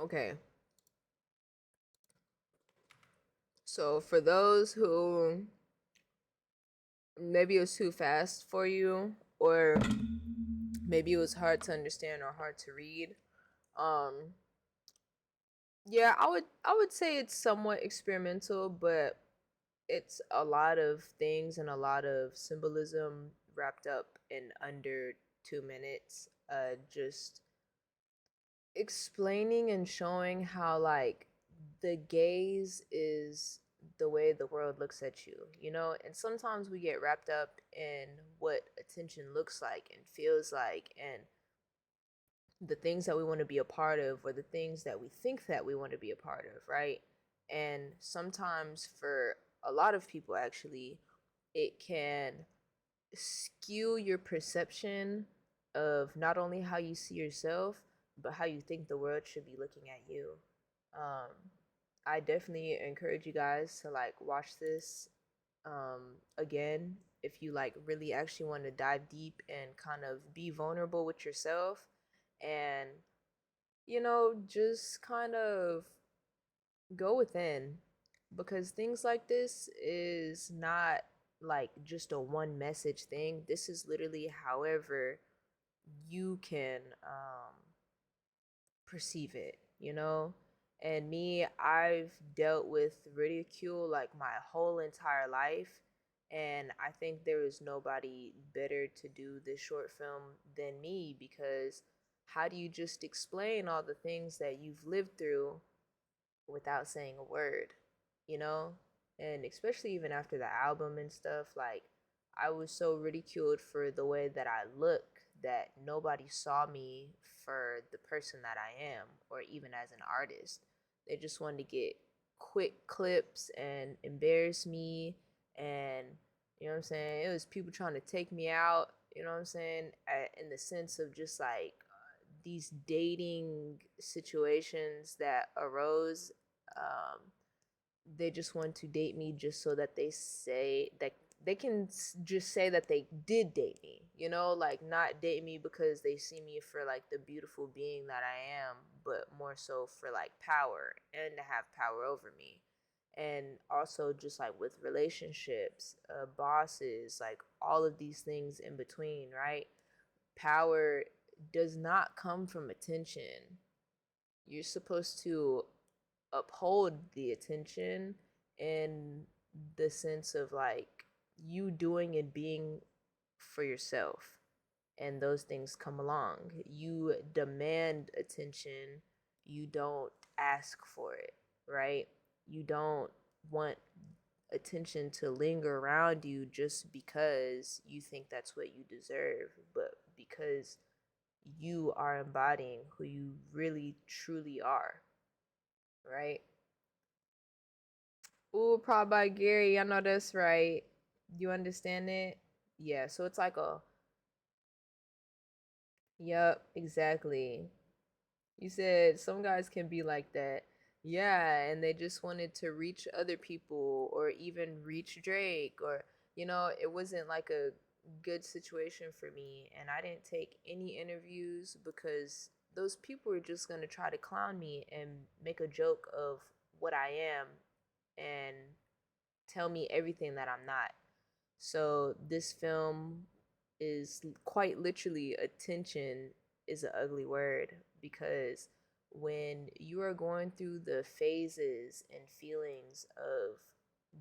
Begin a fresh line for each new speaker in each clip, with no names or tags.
Okay. So for those who maybe it was too fast for you, or maybe it was hard to understand or hard to read, um yeah, I would say it's somewhat experimental, but it's a lot of things and a lot of symbolism wrapped up in under 2 minutes. Just explaining and showing how like the gaze is the way the world looks at you, you know? And sometimes we get wrapped up in what attention looks like and feels like, and the things that we want to be a part of, or the things that we think that we want to be a part of, right? And sometimes for a lot of people actually, it can skew your perception of not only how you see yourself, but how you think the world should be looking at you. Um, I definitely encourage you guys to like watch this again if you like really actually want to dive deep and kind of be vulnerable with yourself, and just kind of go within, because things like this is not like just a one message thing. This is literally however you can perceive it, you know? And me, I've dealt with ridicule like my whole entire life. And I think there is nobody better to do this short film than me, because how do you just explain all the things that you've lived through without saying a word, you know? And especially even after the album and stuff, like I was so ridiculed for the way that I look that nobody saw me for the person that I am, or even as an artist. They just wanted to get quick clips and embarrass me, and you know what I'm saying? It was people trying to take me out, you know what I'm saying? In the sense of just like these dating situations that arose. um, they just want to date me just so that they say that they can just say that they did date me, like not date me because they see me for like the beautiful being that I am, but more so for like power and to have power over me. And also just like with relationships, bosses, like all of these things in between, right? Power does not come from attention. You're supposed to uphold the attention in the sense of like you doing and being for yourself, and those things come along. You demand attention, you don't ask for it, right? You don't want attention to linger around you just because you think that's what you deserve, but because you are embodying who you really truly are, right? Ooh, Proud by Gary. I know that's right. You understand it? Yeah, so it's like Yep, exactly. You said some guys can be like that. Yeah, and they just wanted to reach other people or even reach Drake, or it wasn't like a good situation for me, and I didn't take any interviews because those people were just going to try to clown me and make a joke of what I am and tell me everything that I'm not. So this film is quite literally, attention is an ugly word, because when you are going through the phases and feelings of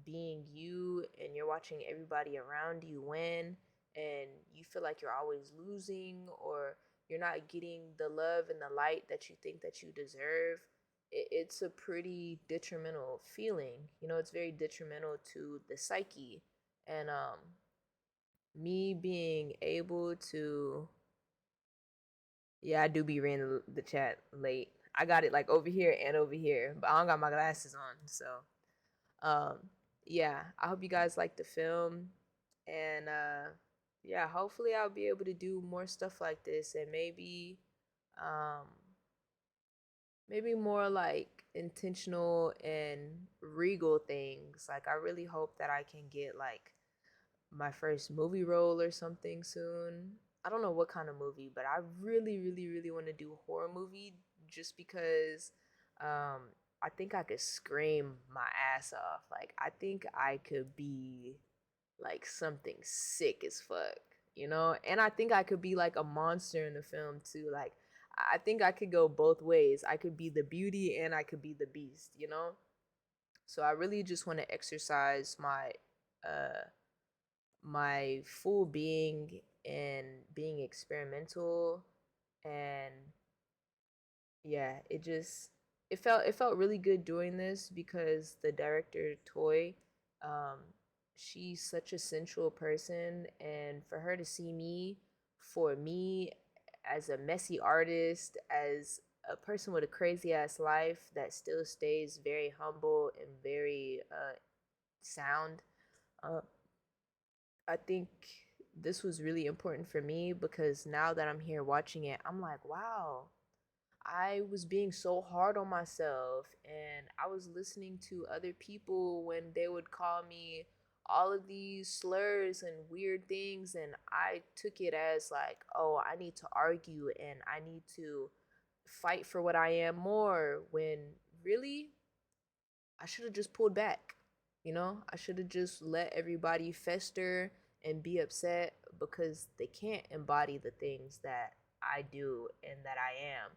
being you and you're watching everybody around you win and you feel like you're always losing, or you're not getting the love and the light that you think that you deserve, it's a pretty detrimental feeling. It's very detrimental to the psyche. And me being able to, yeah, I do be reading the chat late. I got it like over here and over here, but I don't got my glasses on. So um yeah, I hope you guys like the film. And yeah, hopefully I'll be able to do more stuff like this, and um maybe more like intentional and regal things. Like I really hope that I can get like my first movie role or something soon. I don't know what kind of movie, but I really, really, really want to do a horror movie, just because I think I could scream my ass off. Like I think I could be like something sick as fuck. And I think I could be like a monster in the film too. Like I think I could go both ways. I could be the beauty and I could be the beast. So I really just want to exercise uh my full being and being experimental. And yeah, it felt really good doing this, because the director Toy, um she's such a sensual person, and for her to see me for me, as a messy artist, as a person with a crazy ass life that still stays very humble and very sound, uh, I think this was really important for me, because now that I'm here watching it, I'm like, wow, I was being so hard on myself, and I was listening to other people when they would call me all of these slurs and weird things, and I took it as like, oh, I need to argue and I need to fight for what I am more, when really I should have just pulled back. I should have just let everybody fester and be upset, because they can't embody the things that I do and that I am.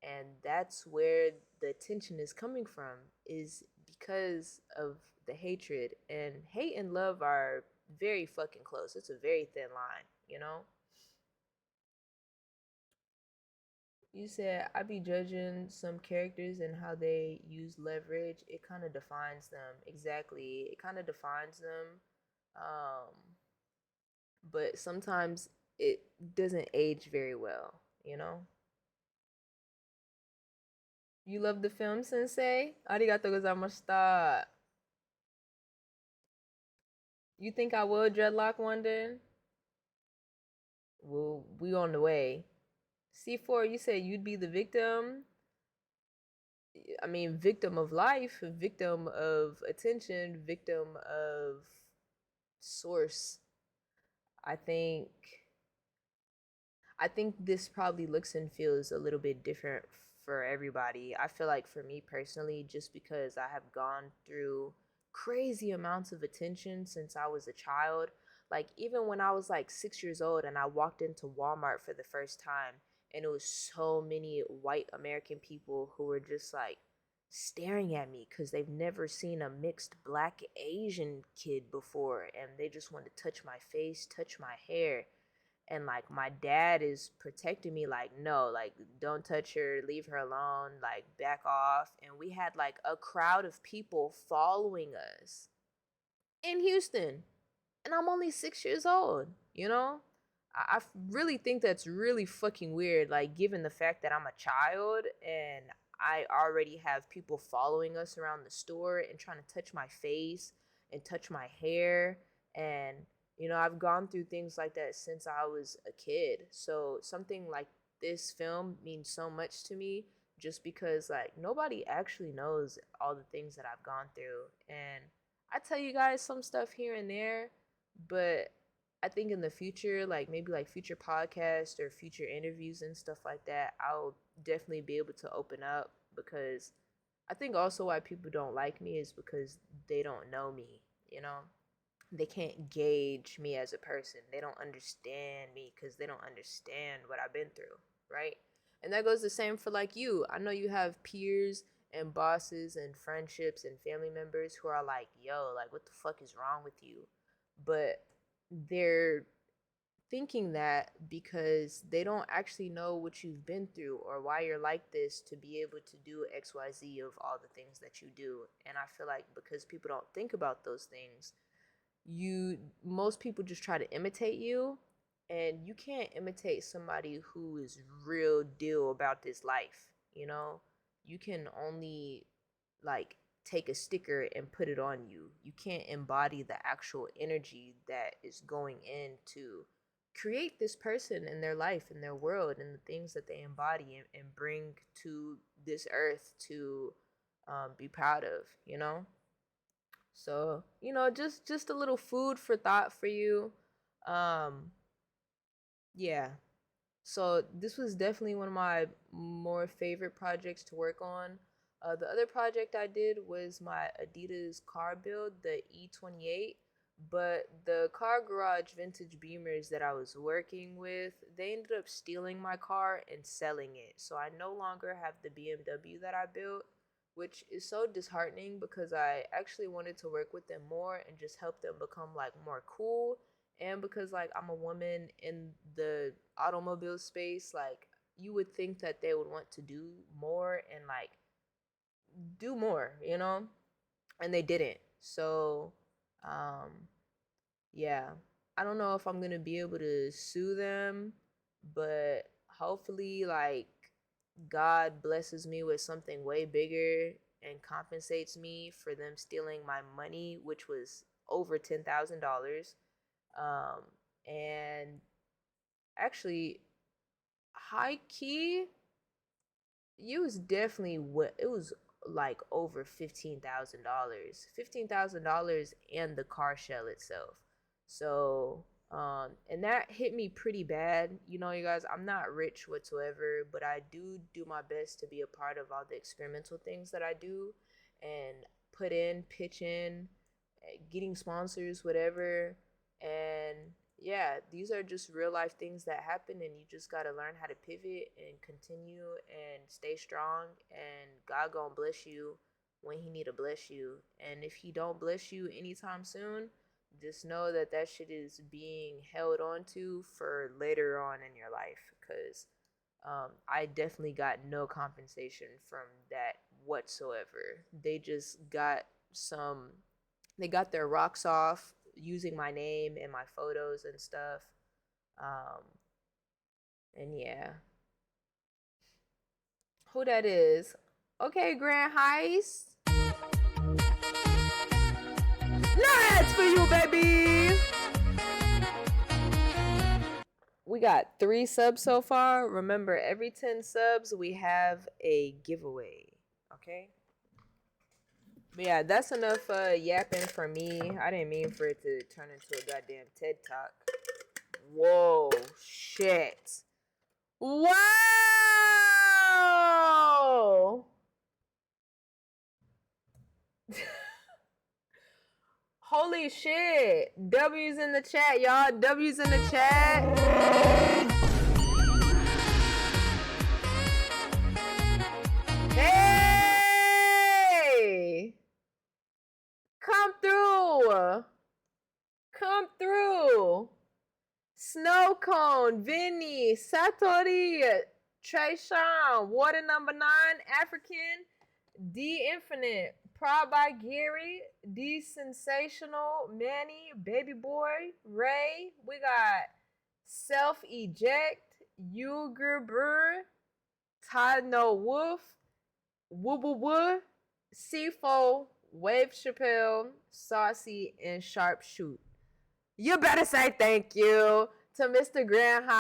And that's where the tension is coming from, is because of the hatred. And hate and love are very fucking close. It's a very thin line. You said I be judging some characters and how they use leverage. It kind of defines them. Exactly. It kind of defines them. Um, but sometimes it doesn't age very well. You love the film, Sensei? Arigato gozaimashita. You think I will dreadlock one day? Well, we on the way. C4, you said you'd be the victim. I mean, victim of life, victim of attention, victim of source. I think I think this probably looks and feels a little bit different for everybody. I feel like for me personally, just because I have gone through crazy amounts of attention since I was a child, like even when I was like 6 years old and I walked into Walmart for the first time, and it was so many white American people who were just like staring at me because they've never seen a mixed black Asian kid before, and they just want to touch my face, touch my hair. And like my dad is protecting me, like, no, like don't touch her, leave her alone, like back off. And we had like a crowd of people following us in Houston, and I'm only 6 years old. I really think that's really fucking weird, like given the fact that I'm a child and I already have people following us around the store and trying to touch my face and touch my hair. And I've gone through things like that since I was a kid. So something like this film means so much to me just because like nobody actually knows all the things that I've gone through. And I tell you guys some stuff here and there, but I think in the future, like maybe like future podcasts or future interviews and stuff like that, I'll definitely be able to open up because I think also why people don't like me is because they don't know me, you know? They can't gauge me as a person. They don't understand me because they don't understand what I've been through, right? And that goes the same for like you. I know you have peers and bosses and friendships and family members who are like, yo, like, what the fuck is wrong with you? But they're thinking that because they don't actually know what you've been through or why you're like this to be able to do XYZ of all the things that you do. And I feel like because people don't think about those things, most people just try to imitate you, and you can't imitate somebody who is real deal about this life, you know? You can only like take a sticker and put it on you. You can't embody the actual energy that is going in to create this person in their life, in their world, and the things that they embody and bring to this earth to be proud of, you know? So, you know, just a little food for thought for you. Um, yeah. So this was definitely one of my more favorite projects to work on. The other project I did was my Adidas car build, the E28. But the car garage vintage Beamers that I was working with, they ended up stealing my car and selling it. So I no longer have the BMW that I built, which is so disheartening because I actually wanted to work with them more and just help them become like more cool. And because like I'm a woman in the automobile space, like you would think that they would want to do more and like do more, you know? And they didn't. So, um, yeah. I don't know if I'm gonna be able to sue them, but hopefully, like, God blesses me with something way bigger and compensates me for them stealing my money, which was over $10,000. Um, and actually, high key, it was definitely what it was like over $15,000. $15,000 and the car shell itself. So, and that hit me pretty bad. You know, you guys, I'm not rich whatsoever, but I do my best to be a part of all the experimental things that I do and pitch in, getting sponsors, whatever. And yeah, these are just real life things that happen, and you just got to learn how to pivot and continue and stay strong, and God gonna bless you when he need to bless you. And if he don't bless you anytime soon, just know that that shit is being held on to for later on in your life, because I definitely got no compensation from that whatsoever. They got their rocks off using my name and my photos and stuff. Um, and yeah, who that is? Okay, Grand Heist. No ads for you, baby. We got 3 subs so far. Remember, every 10 subs, we have a giveaway. Okay? But yeah, that's enough yapping for me. I didn't mean for it to turn into a goddamn TED Talk. Whoa, shit. Wow! Holy shit. W's in the chat, y'all. W's in the chat. Hey! Come through. Come through. Snow Cone, Vinny, Satori, Trayshawn, Water Number 9, African, D Infinite, Proud by Gary, D Sensational, Manny, Baby Boy, Ray. We got Self Eject, Uger Brewer, Todd No Wolf, Woo Woo Woo, C4, Wave Chappelle, Saucy, and Sharp Shoot. You better say thank you to Mr. Grant